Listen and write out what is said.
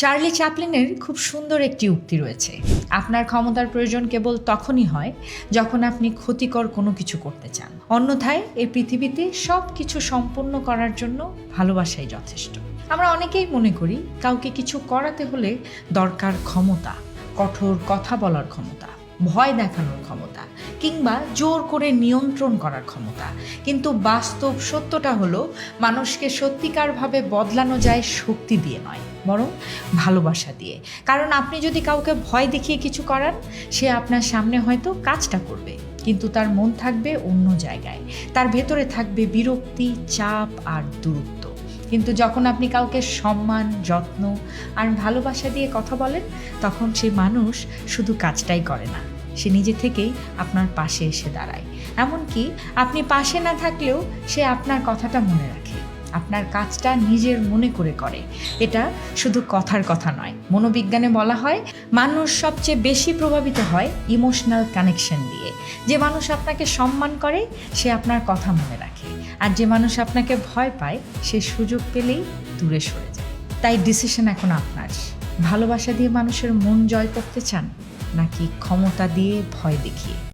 Charlie চ্যাপলিনের খুব সুন্দর একটি উক্তি রয়েছে, আপনার ক্ষমতার প্রয়োজন কেবল তখনই হয় যখন আপনি ক্ষতিকর কোনো কিছু করতে চান। অন্যথায় এই পৃথিবীতে সব কিছু সম্পন্ন করার জন্য ভালোবাসাই যথেষ্ট। আমরা অনেকেই মনে করি কাউকে কিছু করাতে হলে দরকার ক্ষমতা, কঠোর কথা বলার ক্ষমতা, ভয় দেখানোর ক্ষমতা, কিংবা জোর করে নিয়ন্ত্রণ করার ক্ষমতা। কিন্তু বাস্তব সত্যটা হলো, মানুষকে সত্যিকারভাবে বদলানো যায় শক্তি দিয়ে নয়, বরং ভালোবাসা দিয়ে। কারণ আপনি যদি কাউকে ভয় দেখিয়ে কিছু করান, সে আপনার সামনে হয়তো কাজটা করবে, কিন্তু তার মন থাকবে অন্য জায়গায়। তার ভেতরে থাকবে বিরক্তি, চাপ আর দূরত্ব। কিন্তু যখন আপনি কাউকে সম্মান, যত্ন আর ভালোবাসা দিয়ে কথা বলেন, তখন সেই মানুষ শুধু কাজটাই করে না, সে নিজে থেকেই আপনার পাশে এসে দাঁড়ায়। এমনকি আপনি পাশে না থাকলেও সে আপনার কথাটা মনে রাখে, আপনার কাজটা নিজের মনে করে। এটা শুধু কথার কথা নয়। মনোবিজ্ঞানে বলা হয়, মানুষ সবচেয়ে বেশি প্রভাবিত হয় ইমোশনাল কানেকশন দিয়ে। যে মানুষ আপনাকে সম্মান করে, সে আপনার কথা মনে রাখে, আর যে মানুষ আপনাকে ভয় পায়, সে সুযোগ পেলেই দূরে সরে যায়। তাই ডিসিশন এখন আপনার। ভালোবাসা দিয়ে মানুষের মন জয় করতে চান, নাকি ক্ষমতা দিয়ে ভয় দেখিয়ে?